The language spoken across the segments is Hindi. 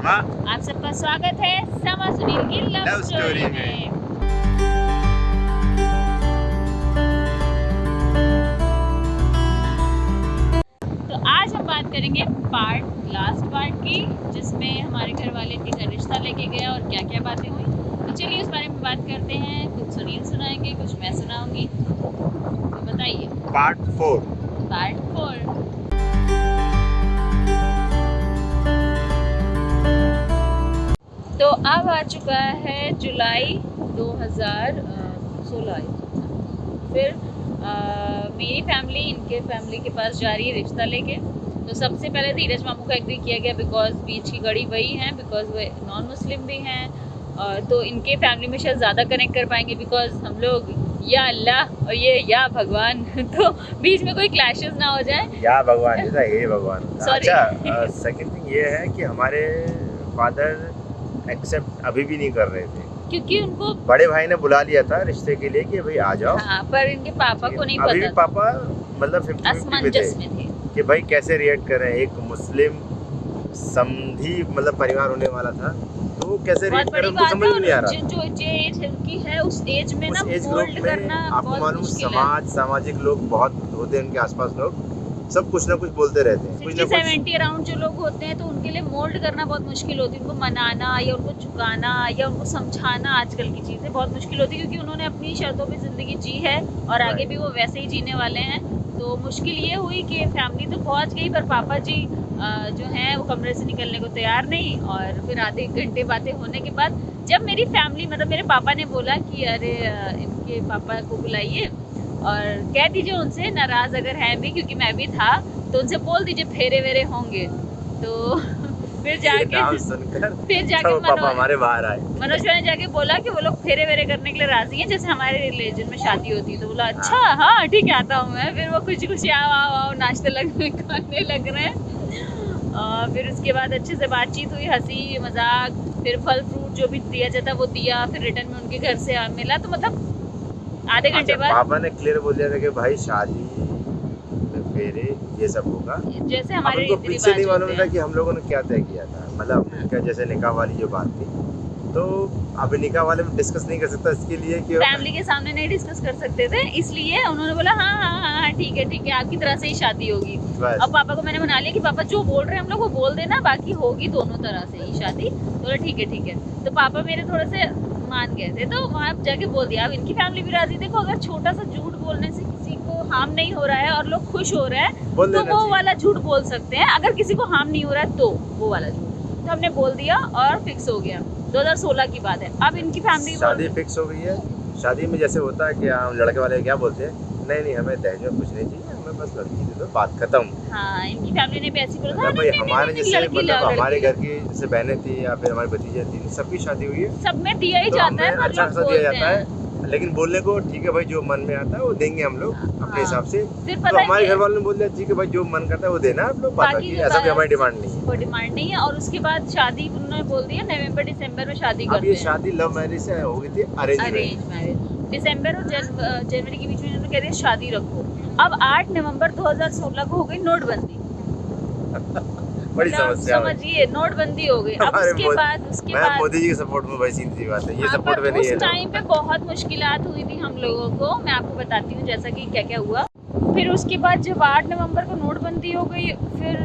शर्मा। आप सबका स्वागत है समा सुनील की लव स्टोरी में। तो आज हम बात करेंगे लास्ट पार्ट की, जिसमें हमारे घर वाले इनके घर रिश्ता लेके गया और क्या क्या बातें हुई। तो चलिए उस बारे में बात करते हैं। कुछ सुनील सुनाएंगे, कुछ मैं सुनाऊंगी। तो बताइए। पार्ट 4। तो अब आ चुका है जुलाई 2016। फिर मेरी फैमिली इनके फैमिली के पास जा रही है रिश्ता लेके। तो सबसे पहले धीरज मामू का एग्री किया गया, बिकॉज बीच की गड़ी वही हैं, बिकॉज वे नॉन मुस्लिम भी हैं। तो इनके फैमिली में शायद ज़्यादा कनेक्ट कर पाएंगे, बिकॉज हम लोग या अल्लाह और ये या भगवान तो बीच में कोई क्लैशेस ना हो जाए। या भगवान जी था, ये भगवान। अच्छा, सेकंड थिंग ये है कि हमारे फादर एक्सेप्ट अभी भी नहीं कर रहे थे, क्योंकि उनको बड़े भाई ने बुला लिया था रिश्ते के लिए कि भाई आ जाओ। हाँ, पर इनके पापा को नहीं अभी भी पता। पापा मतलब 50-50 में थे कि भाई कैसे रिएक्ट करें। एक मुस्लिम समधी मतलब परिवार होने वाला था, तो वो कैसे रिएक्ट करें उनको समझ में नहीं आ रहा। जो एज उनकी है उस एज में ना मोल्ड करना आपको बहुत मालूम, मुश्किल है। सामाजिक लोग बहुत होते हैं, उनके आसपास लोग सब कुछ ना कुछ बोलते रहते हैं। 60-70 अराउंड जो लोग होते हैं, तो उनके लिए मोल्ड करना बहुत मुश्किल होती है। उनको मनाना या उनको झुकाना या उनको समझाना आजकल की चीज़ें बहुत मुश्किल होती है, क्योंकि उन्होंने अपनी शर्तों पे ज़िंदगी जी है और आगे भी वो वैसे ही जीने वाले हैं। तो मुश्किल ये हुई कि फैमिली तो पहुंच गई, पर पापा जी जो हैं वो कमरे से निकलने को तैयार नहीं। और फिर आधे घंटे बातें होने के बाद जब मेरी फैमिली मतलब मेरे पापा ने बोला कि अरे इनके पापा को बुलाइए और कह दीजिए उनसे, नाराज़ अगर हैं भी, क्योंकि मैं भी था, तो उनसे बोल दीजिए फेरे वेरे होंगे। तो फिर जाके पापा हमारे बाहर आए। मनोज भाई ने जाके बोला कि वो लोग फेरे वेरे करने के लिए राजी हैं, जैसे हमारे रिलीजन में शादी होती है। तो बोला अच्छा हाँ ठीक है, आता हूँ मैं। फिर वो कुछ आओ नाश्ते खाने लग रहे हैं। फिर उसके बाद अच्छे से बातचीत हुई, हंसी मजाक, फिर फल फ्रूट जो भी दिया जाता वो दिया। फिर रिटर्न में उनके घर से मिला। तो मतलब आधे घंटे बाद पापा ने क्लियर बोल दिया था कि भाई शादी में फेरे ये सब होगा। जैसे हमारे उनको पीछे नहीं मालूम था कि हम लोगों ने क्या तय किया था। मतलब उनका जैसे निकाह वाली जो बात थी, तो अभी निकाह वाले में डिस्कस नहीं कर सकता, इसके लिए कि फैमिली के सामने नहीं डिस्कस कर सकते थे, इसलिए उन्होंने बोला हाँ ठीक है आपकी तरह से ही शादी होगी। अब पापा को मैंने मना लिया कि पापा जो बोल रहे हैं हम लोग वो बोल देना, बाकी होगी दोनों तरह से ही शादी। तो ठीक है। तो पापा मेरे थोड़े से मान गए थे, तो वहाँ जाके बोल दिया। अब इनकी फैमिली भी राजी। देखो, अगर छोटा सा झूठ बोलने से किसी को हार्म नहीं हो रहा है और लोग खुश हो रहे हैं, तो वो वाला झूठ बोल सकते हैं। अगर किसी को हार्म नहीं हो रहा है तो वो वाला झूठ। तो हमने बोल दिया और फिक्स हो गया। 2016 की बात है। अब इनकी फैमिली शादी फिक्स हो गई है। शादी में जैसे होता है कि हम लड़के वाले क्या बोलते हैं, नहीं हमें दहेज में कुछ नहीं चाहिए, हमें बस लड़की दे दो, बात खत्म। हाँ, इनकी फैमिली ने भी ऐसी बोला था। भाई हमारे जैसे मतलब हमारे घर की जैसे बहनें थी या फिर हमारी भतीजे थी, सबकी शादी हुई है, सब में दिया ही जाता है, अच्छा खासा दिया जाता है। लेकिन बोलने को ठीक है भाई, जो मन में आता है वो देंगे हम लोग अपने हिसाब से। तो हमारे घर वालों ने बोल दिया ठीक है भाई, जो मन करता है वो देना आप लोग, बाकी ऐसा भी हमारी डिमांड नहीं है। कोई डिमांड नहीं है। और उसके बाद शादी उन्होंने बोल दिया नवंबर दिसंबर में शादी करते हैं। ये शादी लव मैरिज से हो गई थी अरेंज मैरिज। दिसंबर और जनवरी के बीच में इन्होंने कह दिया शादी रखो। अब 8 नवंबर 2016 को हो गई नोटबंदी। बड़ी समस्या, समझिए, नोटबंदी हो गई। अब उसके बाद मोदी जी के सपोर्ट में भाई सीधी बात है, ये सपोर्ट में नहीं है। उस टाइम पे बहुत मुश्किलात हुई थी हम लोगों को। मैं आपको बताती हूँ जैसा कि क्या क्या हुआ। फिर उसके बाद जब 8 नवंबर को नोटबंदी हो गई, फिर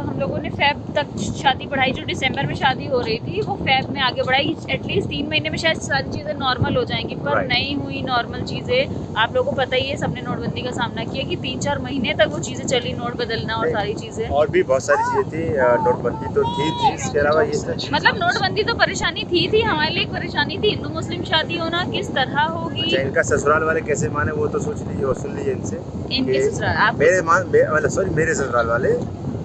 हम लोगों ने फेब तक शादी बढ़ाई। जो दिसंबर में शादी हो रही थी वो फेब में आगे बढ़ाई। एटलीस्ट 3 महीने में शायद सारी चीज़ें नॉर्मल हो जाएंगी, पर नहीं हुई नॉर्मल चीज़ें। आप लोगों को पता ही है, सबने नोटबंदी का सामना किया कि 3-4 महीने तक वो चीज़ें चली, नोट बदलना और सारी चीज़ें। और भी बहुत सारी चीज़ें थी, नोटबंदी तो थी, इसके अलावा ये मतलब नोटबंदी तो परेशानी थी हमारे लिए। एक परेशानी थी हिंदू मुस्लिम शादी होना किस तरह होगी। इनका ससुराल वाले कैसे माने वो तो सोच लीजिए और सुन लीजिए इनसे। इनके ससुराल मेरे ससुराल वाले,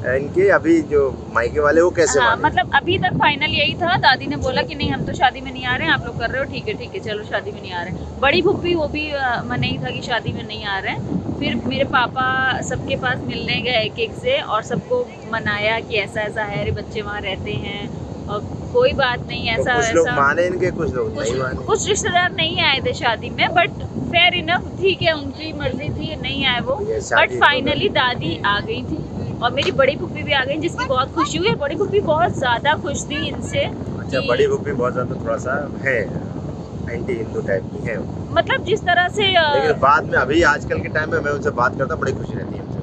इनके अभी जो मायके वाले वो कैसे माने। मतलब अभी तक फाइनल यही था। दादी ने बोला कि नहीं हम तो शादी में नहीं आ रहे हैं, आप लोग कर रहे हो ठीक है चलो शादी में नहीं आ रहे हैं। बड़ी फूफी वो भी मन नहीं था कि शादी में नहीं आ रहे हैं। फिर मेरे पापा सबके पास मिलने गए एक से, और सबको मनाया कि ऐसा है, रे बच्चे वहाँ रहते हैं और कोई बात नहीं, ऐसा कुछ लोग माने इनके, कुछ लोग नहीं माने। कुछ रिश्तेदार नहीं आए थे शादी में, बट फेयर इनफ, ठीक है, उनकी मर्जी थी, नहीं आए वो। बट फाइनली दादी आ गई थी और मेरी बड़ी फूफी भी आ गई जिसकी बहुत खुशी हुई, और बड़ी फूफी बहुत ज्यादा खुश थी इनसे। अच्छा, बड़ी फूफी बहुत ज्यादा थोड़ा सा है एंटी हिंदू टाइप की है, मतलब जिस तरह से लेकिन बाद में अभी आजकल के टाइम में मैं उनसे बात करता बड़ी खुशी रहती है उनसे।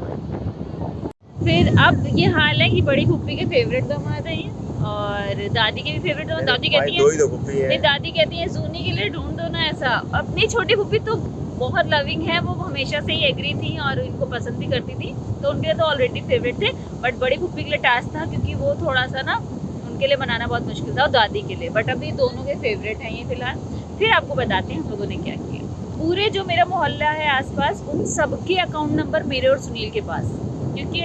फिर अब ये हाल है कि बड़ी फूफी के फेवरेट दामाद हैं और दादी के भी फेवरेट दामाद। दादी कहती है, दो फूफी है। दादी कहती है जूनी के लिए ढूंढ दो ना ऐसा। अपनी छोटी फूफी तो बहुत लविंग है, वो हमेशा से ही एग्री थी और इनको पसंद भी करती थी, तो उनके लिए तो ऑलरेडी फेवरेट थे। बट बड़ी फूफी के लिए टास्क था क्योंकि वो थोड़ा सा ना उनके लिए बनाना बहुत मुश्किल था, और दादी के लिए। बट अभी दोनों के फेवरेट हैं ये फिलहाल। फिर आपको बताते हैं हम लोगों ने क्या किया। पूरे जो मेरा मोहल्ला है आसपास, उन सबके अकाउंट नंबर मेरे और सुनील के पास, क्योंकि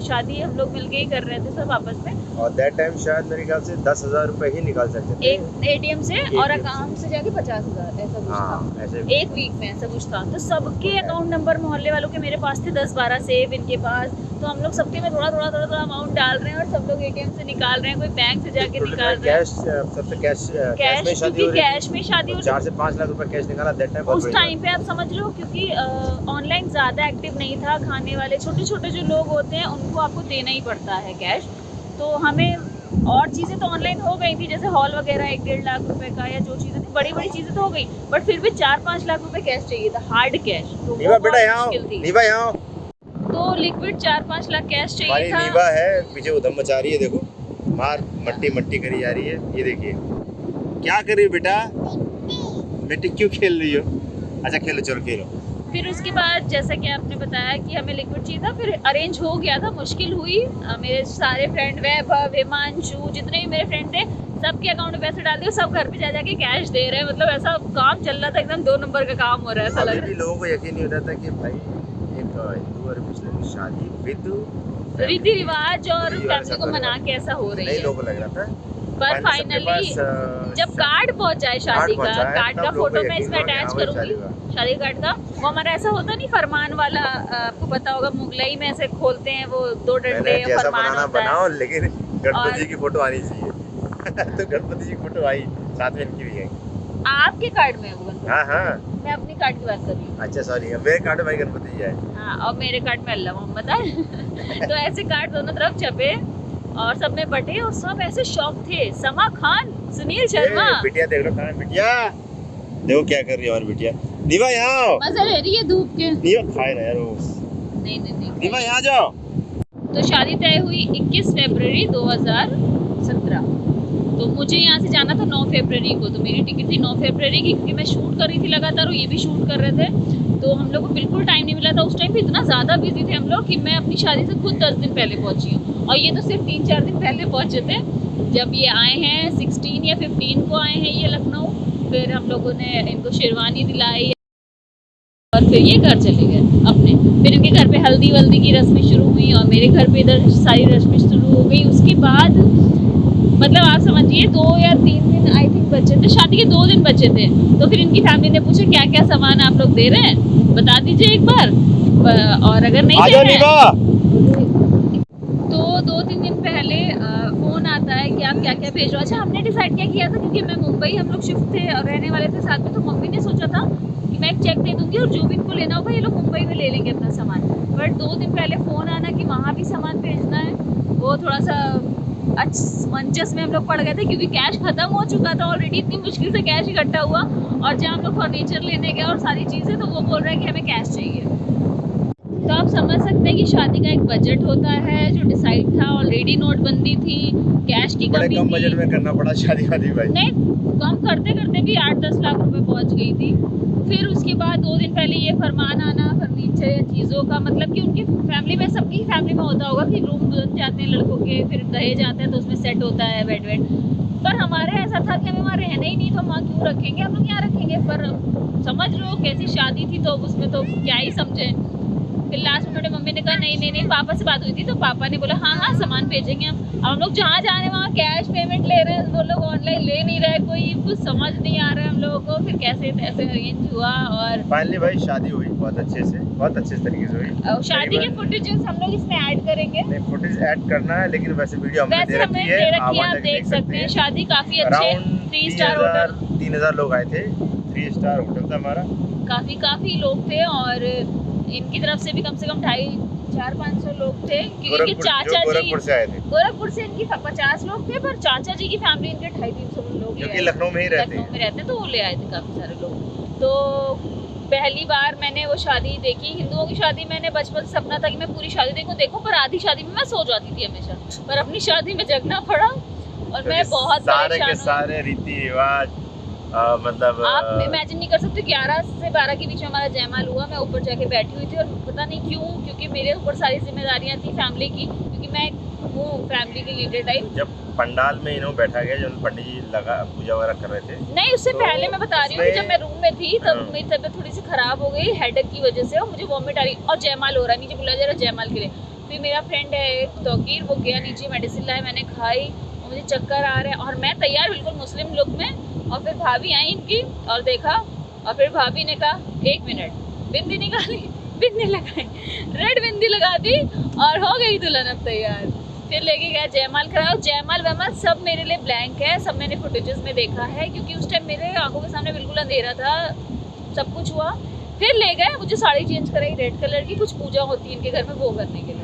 शादी हम लोग मिलके ही कर रहे थे सब आपस में। और दैट टाइम शायद मेरे ख्याल से 10,000 रुपए ही निकाल सकते थे एक एटीएम से, और अकाउंट से जाके 50,000 ऐसा कुछ था। ऐसे एक वीक में ऐसा कुछ था। तो सबके अकाउंट नंबर मोहल्ले वालों के मेरे पास थे, 10-12 सेव इनके पास। तो हम लोग सबके में थोड़ा अमाउंट डाल रहे हैं और सब लोग एटीएम से निकाल रहे हैं, कोई बैंक से जाके निकाल रहे हैं। सबसे कैश में शादी हो रही, कैश में शादी हो रही। 4 से 5 लाख रुपए कैश निकाला दैट टाइम। उस टाइम पे आप समझ लो, क्योंकि ऑनलाइन ज्यादा एक्टिव नहीं था। खाने वाले छोटे छोटे जो लोग होते हैं उनको आपको देना ही पड़ता है कैश। तो हमें और चीजें तो ऑनलाइन हो गई थी, जैसे हॉल वगैरह 1-1.5 लाख रुपए का, या जो चीजें थी बड़ी चीजें तो हो गई, बट फिर भी 4-5 लाख रुपए कैश चाहिए था, हार्ड कैश। तो नीवा बेटा यहाँ आओ। तो लिक्विड 4-5 लाख कैश चाहिए था। नीवा है पीछे उधम मचा रही है, देखो मार मट्टी करी जा रही है। ये देखिए क्या कर रही हो बेटा, बेटी क्यों खेल रही हो? अच्छा खेलो, चलो खेलो। फिर उसके बाद जैसा कि आपने बताया कि हमें लिक्विड चाहिए था, फिर अरेंज हो गया था। मुश्किल हुई, मेरे सारे फ्रेंड वैभव, हिमांशु, जितने भी मेरे फ्रेंड थे, सबके अकाउंट में पैसे डाल दिए। सब घर पे जाके कैश दे रहे हैं। मतलब ऐसा काम चल रहा था, एकदम 2 नंबर का काम हो रहा है, ऐसा लग रहा है। लोगों को यकीन नहीं होता था कि भाई एक हिंदू और मुस्लिम की शादी विद रीति रिवाज और फैमिली को मना के ऐसा हो रही है। लोगों को लग रहा था, पर फाइनली जब कार्ड पहुंच जाए शादी का, कार्ड का फोटो मैं इसमें अटैच करूंगी, शादी कार्ड का। वो हमारा ऐसा होता नहीं, फरमान वाला, आपको पता होगा मुगलई में ऐसे खोलते हैं वो 2 डंडे, फरमान होता है। लेकिन गणपति जी की फोटो आनी चाहिए। तो गणपति जी की फोटो आई, साथ में इनकी भी है। आपके कार्ड में वो? हाँ मैं अपनी कार्ड की बात कर रही हूँ। अच्छा सॉरी, मेरे कार्ड में भाई गणपति जी है। हाँ, और मेरे कार्ड में अल्लाह मोहम्मद है। तो ऐसे कार्ड दोनों तरफ छपे और सब में बटे, और सब ऐसे शौक थे। समा खान, सुनील शर्मा। बिटिया देख लो, कहाँ बिटिया, देखो क्या कर रही है हमारी बिटिया। नीवा यहाँ मजा ले रही है धूप के। नीवा खाए ना यार वो। नहीं नीवा यहाँ जाओ। तो शादी तय हुई 21 फरवरी 2017। तो मुझे यहाँ से जाना था 9 फरवरी को। तो मेरी टिकट थी 9 फरवरी की, क्योंकि मैं शूट कर रही थी लगातार और ये भी शूट कर रहे थे। तो हम लोग को बिल्कुल टाइम नहीं मिला था। उस टाइम पे इतना ज़्यादा बिजी थे हम लोग कि मैं अपनी शादी से खुद 10 दिन पहले पहुँची हूँ, और ये तो सिर्फ 3-4 दिन पहले पहुँचे थे। जब ये आए हैं 16 या 15 को आए हैं ये लखनऊ। फिर हम लोगों ने इनको शेरवानी दिलाई और फिर ये घर चले गए अपने। फिर इनके घर पे हल्दी वल्दी की रस्में शुरू हुई और मेरे घर पे इधर सारी रस्में शुरू हो गई। उसके बाद मतलब आप समझिए 2 या 3 दिन आई थिंक बचे थे, शादी के 2 दिन बचे थे। तो फिर इनकी फैमिली ने पूछा क्या क्या सामान आप लोग दे रहे हैं, बता दीजिए एक बार, और अगर नहीं दे रहे तो 2-3 दिन पहले फोन आता है कि आप क्या क्या भेजो। अच्छा, हमने डिसाइड क्या किया था, क्योंकि मैं मुंबई, हम लोग शिफ्ट थे और रहने वाले थे साथ में, तो मम्मी ने सोचा था कि मैं एक चेक दे दूंगी और जो भी इनको लेना होगा ये लोग मुंबई में ले लेंगे अपना सामान। बट 2 दिन पहले फोन आना कि वहाँ भी सामान भेजना है, वो थोड़ा सा असमंजस में हम लोग पड़ गए थे, क्योंकि कैश खत्म हो चुका था ऑलरेडी। इतनी मुश्किल से कैश इकट्ठा हुआ, और जहाँ हम लोग फर्नीचर लेने गए और सारी चीज़ें, तो वो बोल रहे हैं कि हमें कैश चाहिए। तो आप समझ सकते हैं कि शादी का एक बजट होता है जो डिसाइड था। ऑलरेडी नोटबंदी थी, कैश की कमी कम बजट में करना पड़ा शादी वादी भाई। नहीं, कम करते करते भी 8-10 लाख रुपए पहुंच गई थी। फिर उसके बाद 2 दिन पहले ये फरमान आना फर्नीचर या चीज़ों का, मतलब कि उनकी फैमिली में, सबकी फैमिली में होता होगा कि रूम बन जाते हैं लड़कों के, फिर दहेज आते हैं तो उसमें सेट होता है बेड वेड। पर हमारे ऐसा था कि हमें वहाँ रहना ही नहीं, तो वहाँ क्यों रखेंगे, हम लोग यहाँ रखेंगे। पर समझ लो कैसी शादी थी, तो उसमें तो क्या ही समझे। फिर लास्ट में मम्मी ने कहा नहीं, पापा से बात हुई थी तो पापा ने बोला हाँ सामान भेजेंगे हम लोग जहाँ जा रहे हैं वहाँ कैश पेमेंट ले रहे हैं, वो लोग ऑनलाइन ले नहीं रहे, कोई कुछ समझ नहीं आ रहा है हम लोगों को। फिर कैसे तैसे अरेंज हुआ और फाइनली भाई शादी हुई बहुत अच्छे तरीके से हुई। शादी के फुटेजेस हम लोग इसमें ऐड करेंगे। फुटेज ऐड करना है, लेकिन वैसे वीडियो हमने दे रखी है, आप देख सकते हैं। शादी काफी अच्छे 3 स्टार होटल, 3000 लोग आए थे, 3 स्टार होटल था हमारा। काफी लोग थे और इनकी तरफ से भी कम से कम 250-400 लोग थे, क्योंकि इनके चाचा जी गोरखपुर से आए थे, गोरखपुर से इनकी 50 लोग थे, पर चाचा जी की फैमिली इनके 250-300 लोग जो कि लखनऊ में ही रहते लखनऊ में रहते हैं, तो वो ले आए थे काफी सारे लोग। तो पहली बार मैंने वो शादी देखी। हिंदुओं की शादी मैंने बचपन से सपना था कि मैं पूरी शादी देखूं, पर आधी शादी में मैं सो जाती थी हमेशा, पर अपनी शादी में जगना पड़ा और मैं बहुत सारे के सारे रीति रिवाज मतलब आप इमेजिन नहीं कर सकते। 11 से 12 के बीच में हमारा जयमाल हुआ, मैं ऊपर जाके बैठी हुई थी और पता नहीं क्यों, क्योंकि मेरे ऊपर सारी जिम्मेदारियां थी फैमिली की, क्योंकि मैं हूँ फैमिली के लीडर टाइप। जब पंडाल में इन्हों बैठा गया, जब पंडित जी लगा पूजा वगैरह कर रहे थे, नहीं उससे तो पहले मैं बता रही हूँ, जब मैं रूम में थी तब मेरी तबीयत थोड़ी सी खराब हो गई हेडेक की वजह से, और मुझे वॉमिट आ रही और जयमाल हो रहा है, नीचे बुलाया जा रहा है जयमाल के लिए। फिर मेरा फ्रेंड है तौकीर, वो गया नीचे मेडिसिन लाया, मैंने खाई और मुझे चक्कर आ रहा है और मैं तैयार बिल्कुल मुस्लिम लुक में। और फिर भाभी आई इनकी और देखा, और फिर भाभी ने कहा 1 मिनट, बिंदी निकाली, बिंदी लगाई, रेड बिंदी लगा दी और हो गई दुल्हन अब तैयार। फिर लेके गया जयमाल कराया। जयमाल वयमाल सब मेरे लिए ब्लैंक है, सब मैंने फुटेजेस में देखा है, क्योंकि उस टाइम मेरे आंखों के सामने बिल्कुल अंधेरा था, सब कुछ हुआ। फिर ले गए, मुझे साड़ी चेंज कराई रेड कलर की, कुछ पूजा होती है इनके घर में वो करने के लिए,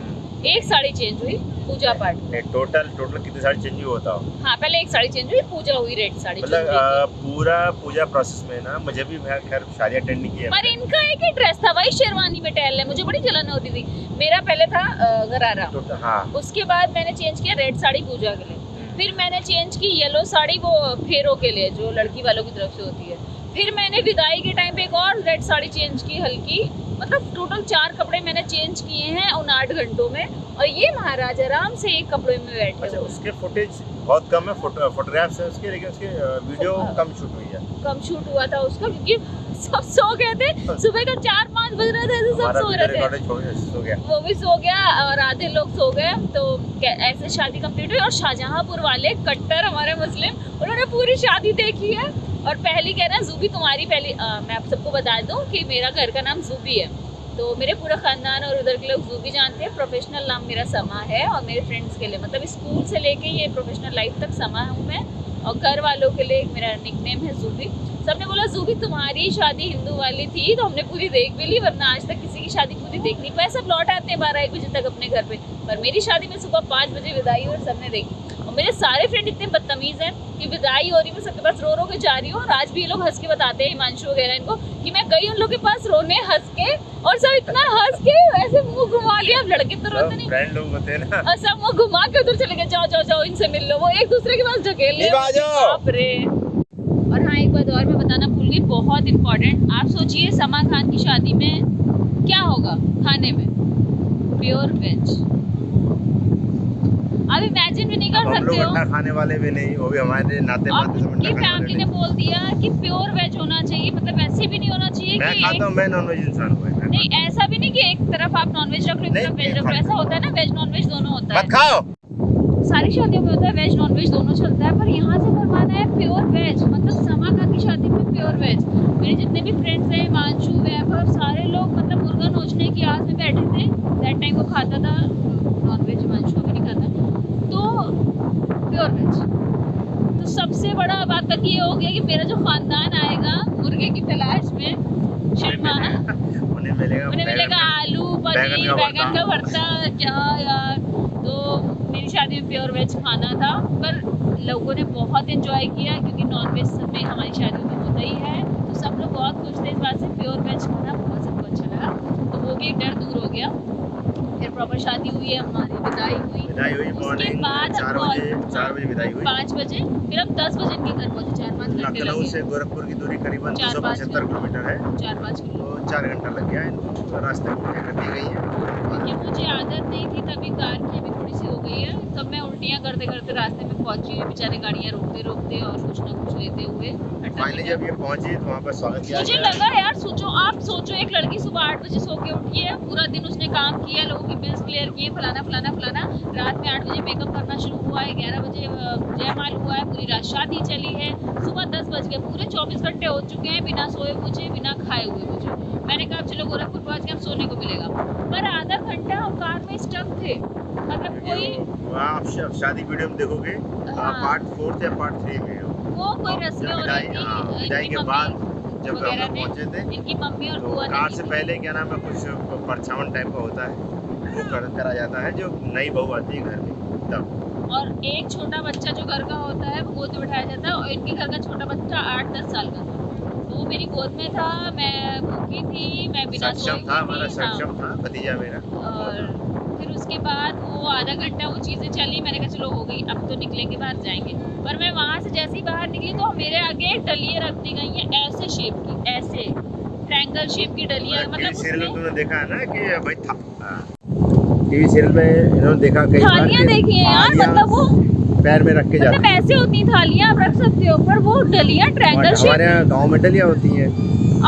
एक साड़ी चेंज हुई पूजा पाठ। टोटल कितनी साड़ी चेंज होता हो? हाँ पहले एक साड़ी चेंज हुई, पूजा हुई, रेड साड़ी मतलब पूरा पूजा प्रोसेस में ना, मुझे भी खैर शादी अटेंड नहीं किया, पर इनका एक ही ड्रेस था, वही शेरवानी में टहल है, मुझे बड़ी जलन होती थी। मेरा पहले था गरारा, हाँ। उसके बाद मैंने चेंज किया रेड साड़ी पूजा के लिए, फिर मैंने चेंज की येलो साड़ी वो फेरों के लिए जो लड़की वालों की तरफ से होती है, फिर मैंने विदाई के टाइम पे एक और रेड साड़ी चेंज की हल्की। मतलब टोटल 4 कपड़े मैंने चेंज किए हैं उन 8 घंटों में, और ये महाराज आराम से एक कपड़े में बैठे। अच्छा, उसके फुटेज बहुत कम है, फोटोग्राफ्स है उसके, लेकिन उसके वीडियो कम शूट हुई है, कम शूट हुआ था उसका, क्योंकि सब सो गए थे, सुबह का 4-5 बज रहे थे, सब सो रहे थे, वो भी सो गया और आधे लोग सो गए। तो ऐसे शादी कंप्लीट हुई। और शाहजहांपुर वाले कट्टर हमारे मुस्लिम, उन्होंने पूरी शादी देखी है और पहली कह रहे हैं जूबी तुम्हारी पहली। मैं आप सबको बता दूं कि मेरा घर का नाम जूबी है, तो मेरे पूरा खानदान और उधर के लोग जूबी जानते हैं। प्रोफेशनल नाम मेरा समा है, और मेरे फ्रेंड्स के लिए मतलब स्कूल से लेके ये प्रोफेशनल लाइफ तक समा हूँ मैं, और घर वालों के लिए मेरा निकनेम है जूबी। सबने बोला जूबी तुम्हारी शादी हिंदू वाली थी, तो हमने पूरी देख भी ली, वरना आज तक किसी की शादी पूरी देख नहीं पाए, सब लौट आते हैं 12-1 बजे तक अपने घर पे। पर मेरी शादी में सुबह 5 बजे विदाई और सबने देखी। और मेरे सारे फ्रेंड इतने बदतमीज हैं कि विदाई हो रही, मैं सबके पास रो रो के जा रही हूँ, और आज भी ये लोग हंस के बताते हैं, हिमांशु वगैरह इनको, कि मैं गई उन लोग के पास रोने हंस के, और सब इतना हंस के ऐसे मुंह घुमा लिया। अब लड़के तो रोते नहीं, फ्रेंड लोग होते हैं ना, और सब मुंह घुमा के उधर चले गए, जाओ जाओ जाओ इनसे मिल लो, वो एक दूसरे के पास ढकेल ले। बाप रे। और हाँ एक बात और मैं बताना भूल गई, बहुत इम्पोर्टेंट। आप सोचिए समा खान की शादी में क्या होगा खाने में, प्योर वेज। आप इमेजिन भी नहीं कर सकते हो, खाने वाले भी नहीं, वो भी हमारे नाते और उनकी फैमिली ने बोल दिया कि प्योर वेज होना चाहिए, मतलब ऐसे भी नहीं होना चाहिए मैं कि खाता हूं, मैं नॉनवेज इंसान हूं। नहीं ऐसा भी नहीं कि एक तरफ आप नॉनवेज रख लो एक तरफ वेज रख लो, ऐसा होता है ना, वेज नॉनवेज दोनों होता है। मत खाओ। सारी शादियों में होता है वेज नॉनवेज दोनों चलता है, पर यहाँ से फरमाना है प्योर वेज, मतलब समा खान की शादी में प्योर वेज। मेरे जितने भी फ्रेंड्स हैं, हिमांशु वैभव, सारे लोग मतलब मुर्गा नोचने की आस में बैठे थे। दैट टाइम वो खाता था नॉनवेज, हिमांशु भी नहीं खाता, तो प्योर वेज। तो सबसे बड़ा बात तक ये हो गया कि मेरा जो खानदान आएगा मुर्गे की तलाश में, शर्माना उन्हें मिलेगा आलू पनीर बैगन का भरता, क्या यार। तो मेरी शादी में प्योर वेज खाना था, पर लोगों ने बहुत एंजॉय किया, क्योंकि नॉन वेज सब में हमारी शादियों में होता ही है, तो सब लोग बहुत खुश थे इस बात से। प्योर वेज खाना बहुत सबको अच्छा लगा, तो वो भी एक डर दूर हो गया। फिर प्रॉपर शादी हुई है, हमारी विदाई हुई उसके बाद 4 बजे विदाई हुई, 5 बजे, फिर हम 10 बजे इनके घर पहुंचे। 4-5 घंटे लखनऊ से गोरखपुर की दूरी करीबन 275 किलोमीटर है, 4-5 किलो, तो 4 घंटा लग गया इनको, रास्ते में कर दी गई है। क्योंकि मुझे आदत नहीं थी, तभी कार की अभी थोड़ी सी हो गई है, तब मैं उल्टियाँ करते करते रास्ते में पहुंची हुई, बेचारे गाड़ियाँ रोकते रोकते और कुछ ना कुछ लेते हुए। फाइनली जब ये पहुंची तो वहाँ पर स्वागत किया। मुझे लगा यार, आप सोचो एक लड़की सुबह 8 बजे सो के उठी है, पूरा दिन उसने काम किया, लोगों की बिल्स क्लियर किए, फलाना फलाना फलाना, रात में 8 बजे मेकअप करना शुरू हुआ है, 11 बजे जयमाल हुआ है, पूरी रात शादी चली है, सुबह 10 बज गए, पूरे 24 घंटे हो चुके हैं बिना सोए मुझे, बिना खाए हुए मुझे। मैंने कहा चलो गोरखपुर पहुंच के हम सोने को मिलेगा, पर आधा घंटा हम कार में स्टक थे। मतलब कोई आप शादी वीडियो में देखोगे, पार्ट 4 या पार्ट 3 में वो कोई रस्में हो रही थी, विदाई के बाद जब हम वगैरह लोग ने। पहुंचे थे। इनकी मम्मी और तो बुआ ने कार की से थी। पहले क्या नाम है कुछ परछावन टाइप का होता है, वो करा जाता है जो नई बहू आती है घर में तब। और एक छोटा बच्चा जो घर का होता है वो गोद में बिठाया जाता है, और इनके घर का छोटा बच्चा 8-10 साल का था, तो वो मेरी गोद में था, मैं भूखी थी, मैं बिना सोई सक्षम था, हुई हमारा थी। सक्षम था भतीजा मेरा। और फिर उसके बाद वो आधा घंटा वो चीज़ें चली, मैंने कहा चलो हो गई, अब तो निकलेंगे बाहर जाएंगे। पर मैं वहाँ से जैसे ही बाहर निकली तो मेरे आगे डलियाँ रख दी गई हैं ऐसे शेप की, ऐसे ट्रायंगल शेप की डलियाँ, मतलब सीरियल में उसमें तुमने देखा है ना कि भाई था टीवी सीरियल में इन्होंने देखा कई बार थालियाँ कि देखी हैं यार, थालियाँ मतलब वो पैर में रख के मतलब जाते हैं। ऐसे होती थालियाँ आप रख सकते हो, पर वो डलियाँ ट्रायंगल शेप हमारे यहाँ गाँव में डलियाँ होती हैं,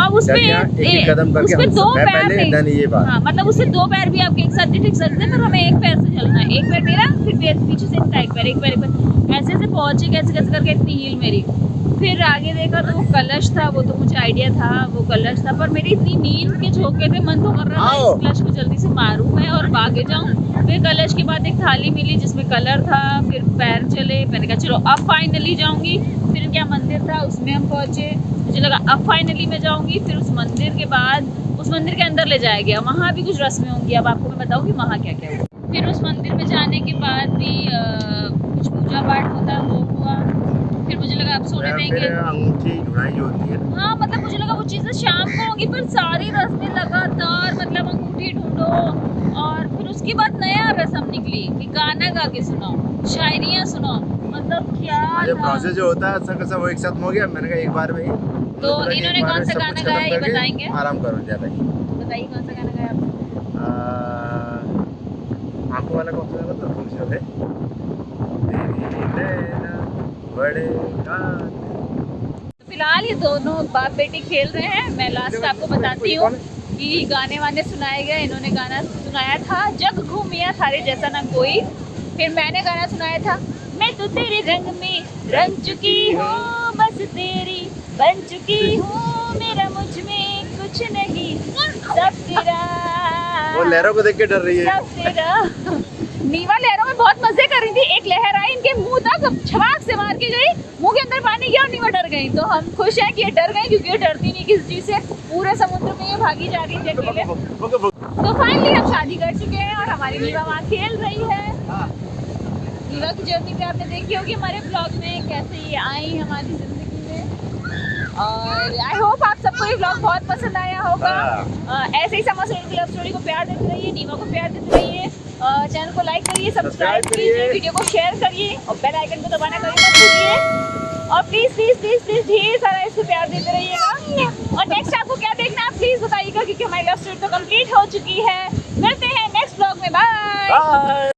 अब उसपे एक कदम करके उसपे हम दो मैं पैर पहले नहीं, देन ये बात। हाँ मतलब उससे दो पैर भी आपके एक साथ नहीं टिक सकते, पर हमें एक पैर से चलना है, एक पैर मेरा फिर पीछे से इनका एक पैर, एक पैर, एक पैर, ऐसे से पहुंचे कैसे कैसे करके इतनी हील मेरी। फिर आगे देखा तो वो कलश था, वो तो मुझे आइडिया था वो कलश था, पर मेरी इतनी नींद के झोंके थे, मन तो कर रहा था इस कलश को जल्दी से मारूं मैं और भागे जाऊं। फिर कलश के बाद एक थाली मिली जिसमें कलर था, फिर पैर चले, मैंने कहा चलो अब फाइनली जाऊंगी। फिर क्या मंदिर था उसमें हम पहुंचे, मुझे लगा अब फाइनली मैं जाऊंगी। फिर उस मंदिर के बाद उस मंदिर के अंदर ले जाया गया, वहाँ भी कुछ रस्में होंगी, अब आपको मैं बताऊंगी वहाँ क्या क्या हुआ। फिर उस मंदिर में जाने के बाद भी कुछ पूजा पाठ होता है वो हुआ। फिर मुझे लगा अब सोने देंगे, फिर अंगूठी ढुलाई जो होती है, हाँ मतलब मुझे लगा वो चीज़ें शाम को होगी, पर सारी रस्में लगातार, मतलब अंगूठी ढूंढो। और फिर उसके बाद नया रस्म निकली कि गाना गा के सुनाओ, शायरियाँ सुनाओ, मतलब क्या जो था। प्रोसेस जो होता है सब सब वो एक साथ में हो गया। मैंने कहा एक बार में ही तो इन्होंने कौन सा गाना गाया ये बताएंगे? आराम करो ज्यादा ही। बताइए कौन सा गाना गाया आपने? आंखों वाला कौन सा मतलब फंक्शन है तेरी नैना बड़े कान। तो फिलहाल ये दोनों बाप बेटी खेल रहे हैं। मैं लास्ट आपको बताती हूँ कि गाने वाने सुनाए गए। इन्होंने गाना सुनाया था जग घूमिया थारे जैसा ना कोई, फिर मैंने गाना सुनाया था मैं तो तेरे रंग में रंग चुकी हूँ, बस तेरी बन चुकी हूँ, मेरा मुझ में कुछ नहीं, सब तेरा। वो लहरों को देख के डर रही है। सब तेरा। नीवा लहरों में बहुत मजे कर रही थी, एक लहर आई इनके मुंह तक, छवाक से मार के गई, मुंह के अंदर पानी गया और नीवा डर गई। तो हम खुश हैं कि ये डर गई, क्योंकि ये डरती नहीं किसी चीज से, पूरे समुद्र में ये भागी जा रही थी अकेले। तो फाइनली हम शादी कर चुके हैं और हमारी नीवा वहाँ खेल रही है। नीवा की जर्नी पे आपने देखी होगी हमारे ब्लॉग में कैसे ये आई हमारी जिंदगी में। और आई होप आप सबको ये ब्लॉग बहुत पसंद आया होगा। ऐसे ही समर की लव स्टोरी को प्यार देते रहिए, नीवा को प्यार देते रहिए, चैनल को लाइक करिए, सब्सक्राइब कीजिए, वीडियो को शेयर करिए और बेल आइकन को दबाना कभी मत भूलिए। और प्लीज प्लीज प्लीज प्लीज ढेर सारा इसको प्यार देते रहिएगा। और नेक्स्ट आपको क्या देखना है प्लीज बताइएगा, क्योंकि हमारी लव स्टोरी तो कंप्लीट हो चुकी है। मिलते हैं नेक्स्ट ब्लॉग में, बाय।